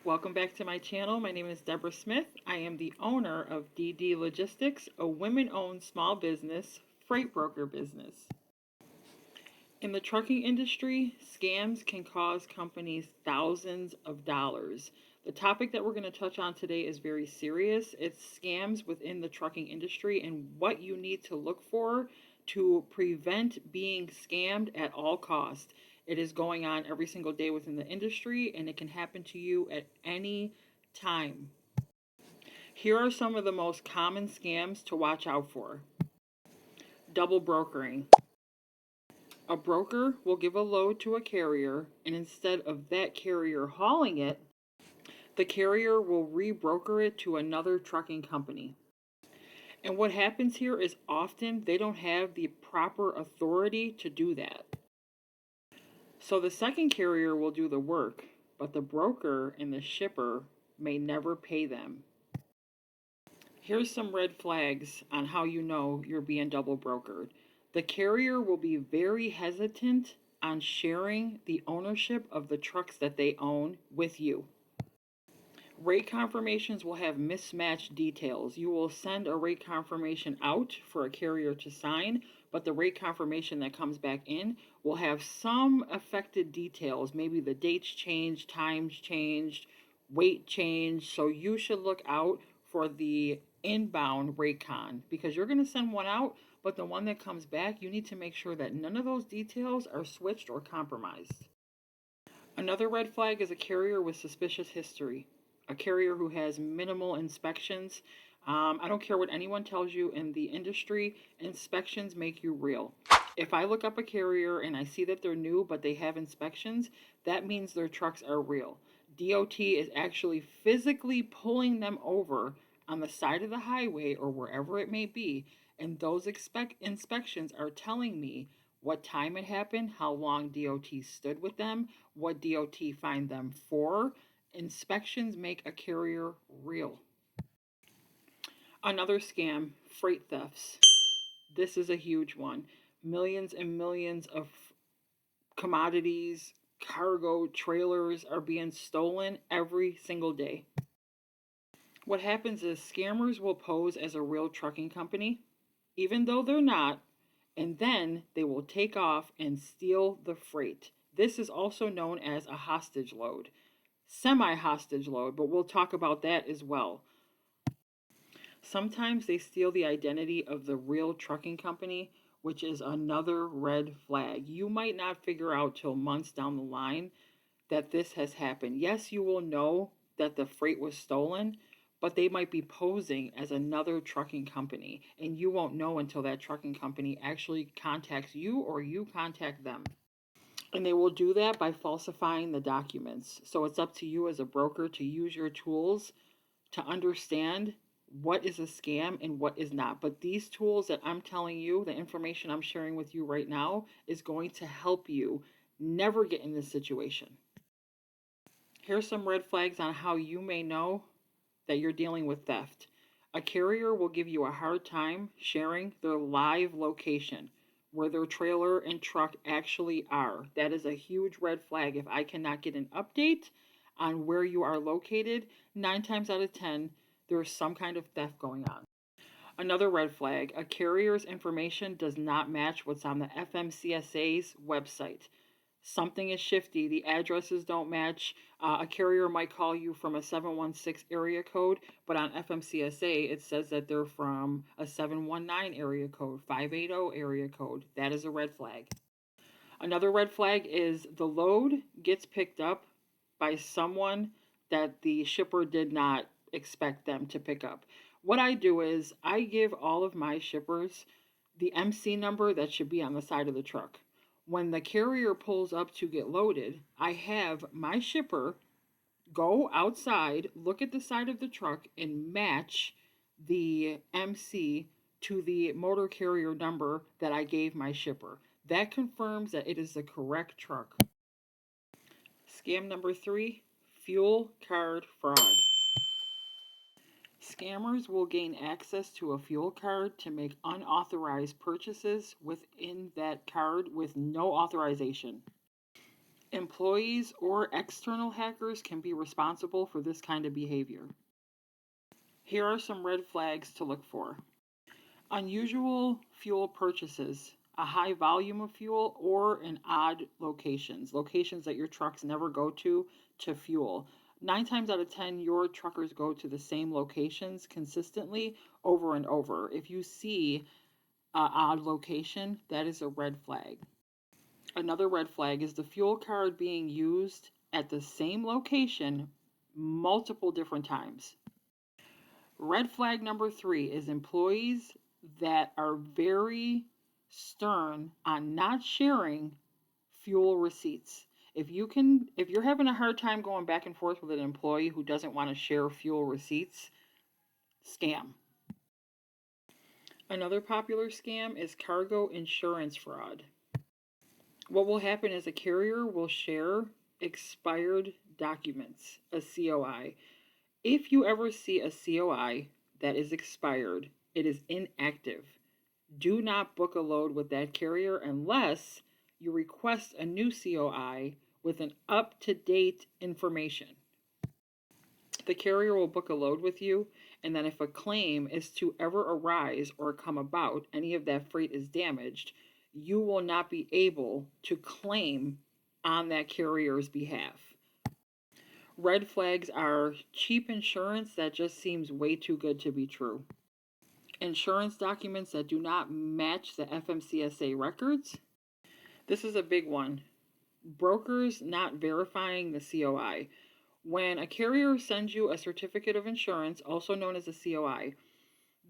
Welcome back to my channel. My name is Deborah Smith. I am the owner of DD Logistics, a women-owned small business, freight broker business. In the trucking industry, scams can cause companies thousands of dollars. The topic that we're going to touch on today is very serious. It's scams within the trucking industry and what you need to look for to prevent being scammed at all costs. It is going on every single day within the industry, and it can happen to you at any time. Here are some of the most common scams to watch out for. Double brokering. A broker will give a load to a carrier, and instead of that carrier hauling it, the carrier will rebroker it to another trucking company. And what happens here is often they don't have the proper authority to do that. So the second carrier will do the work, but the broker and the shipper may never pay them. Here's some red flags on how you know you're being double brokered. The carrier will be very hesitant on sharing the ownership of the trucks that they own with you. Rate confirmations will have mismatched details. You will send a rate confirmation out for a carrier to sign, but the rate confirmation that comes back in will have some affected details. Maybe the dates changed, times changed, weight changed. So you should look out for the inbound rate con because you're going to send one out, but the one that comes back, you need to make sure that none of those details are switched or compromised. Another red flag is a carrier with suspicious history. A carrier who has minimal inspections. I don't care what anyone tells you in the industry, inspections make you real. If I look up a carrier and I see that they're new but they have inspections, that means their trucks are real. DOT is actually physically pulling them over on the side of the highway or wherever it may be, and those inspections are telling me what time it happened, how long DOT stood with them, what DOT fined them for. Inspections make a carrier real. Another scam, freight thefts. This is a huge one. Millions and millions of commodities, cargo, trailers are being stolen every single day. What happens is scammers will pose as a real trucking company, even though they're not, and then they will take off and steal the freight. This is also known as a hostage load. Semi-hostage load, but we'll talk about that as well. Sometimes they steal the identity of the real trucking company, which is another red flag. You might not figure out till months down the line that this has happened. Yes, you will know that the freight was stolen, but they might be posing as another trucking company, and you won't know until that trucking company actually contacts you or you contact them. And they will do that by falsifying the documents. So it's up to you as a broker to use your tools to understand what is a scam and what is not. But these tools that I'm telling you, the information I'm sharing with you right now, is going to help you never get in this situation. Here's some red flags on how you may know that you're dealing with theft. A carrier will give you a hard time sharing their live location, where their trailer and truck actually are. That is a huge red flag. If I cannot get an update on where you are located, 9 times out of 10, there's some kind of theft going on. Another red flag, a carrier's information does not match what's on the FMCSA's website. Something is shifty. The addresses don't match. A carrier might call you from a 716 area code, but on FMCSA it says that they're from a 719 area code, 580 area code. That is a red flag. Another red flag is the load gets picked up by someone that the shipper did not expect them to pick up. What I do is I give all of my shippers the MC number that should be on the side of the truck. When the carrier pulls up to get loaded, I have my shipper go outside, look at the side of the truck, and match the MC to the motor carrier number that I gave my shipper. That confirms that it is the correct truck. Scam number 3, fuel card fraud. Scammers will gain access to a fuel card to make unauthorized purchases within that card with no authorization. Employees or external hackers can be responsible for this kind of behavior. Here are some red flags to look for. Unusual fuel purchases, a high volume of fuel, or in odd locations that your trucks never go to fuel. 9 times out of 10, your truckers go to the same locations consistently over and over. If you see an odd location, that is a red flag. Another red flag is the fuel card being used at the same location multiple different times. Red flag number 3 is employees that are very stern on not sharing fuel receipts. If you're having a hard time going back and forth with an employee who doesn't want to share fuel receipts, scam. Another popular scam is cargo insurance fraud. What will happen is a carrier will share expired documents, a COI. If you ever see a COI that is expired, it is inactive. Do not book a load with that carrier unless you request a new COI with an up-to-date information. The carrier will book a load with you, and then if a claim is to ever arise or come about, any of that freight is damaged, you will not be able to claim on that carrier's behalf. Red flags are cheap insurance that just seems way too good to be true. Insurance documents that do not match the FMCSA records. This is a big one. Brokers not verifying the COI. When a carrier sends you a certificate of insurance, also known as a COI,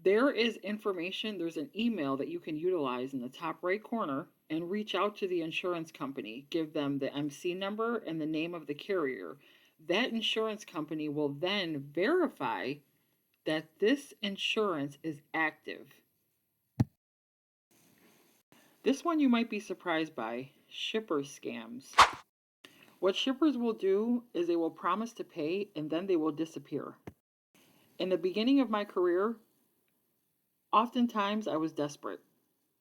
there is information, there's an email that you can utilize in the top right corner and reach out to the insurance company. Give them the MC number and the name of the carrier. That insurance company will then verify that this insurance is active. This one you might be surprised by, shipper scams. What shippers will do is they will promise to pay and then they will disappear. In the beginning of my career, oftentimes I was desperate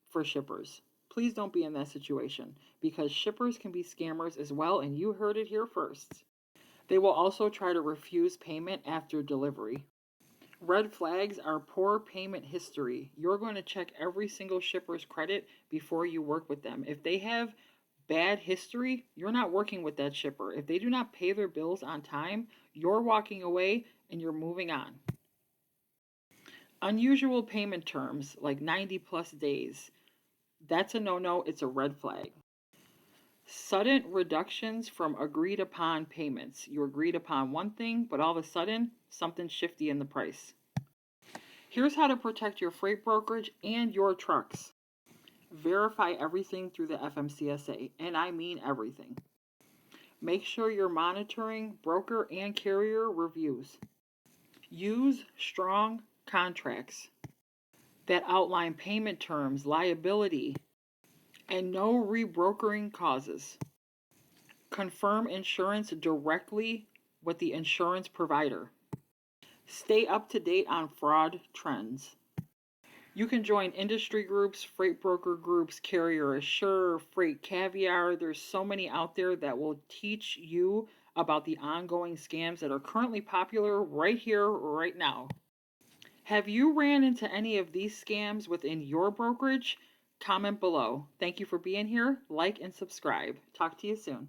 for shippers. Please don't be in that situation because shippers can be scammers as well, and you heard it here first. They will also try to refuse payment after delivery. Red flags are poor payment history. You're going to check every single shipper's credit before you work with them. If they have bad history, you're not working with that shipper. If they do not pay their bills on time, you're walking away and you're moving on. Unusual payment terms like 90 plus days. That's a no-no. It's a red flag. Sudden reductions from agreed upon payments. You agreed upon one thing, but all of a sudden, something's shifty in the price. Here's how to protect your freight brokerage and your trucks. Verify everything through the FMCSA, and I mean everything. Make sure you're monitoring broker and carrier reviews. Use strong contracts that outline payment terms, liability, and no rebrokering causes. Confirm insurance directly with the insurance provider. Stay up to date on fraud trends. You can join industry groups, freight broker groups, Carrier Assure, Freight Caviar. There's so many out there that will teach you about the ongoing scams that are currently popular right here, right now. Have you ran into any of these scams within your brokerage? Comment below. Thank you for being here. Like and subscribe. Talk to you soon.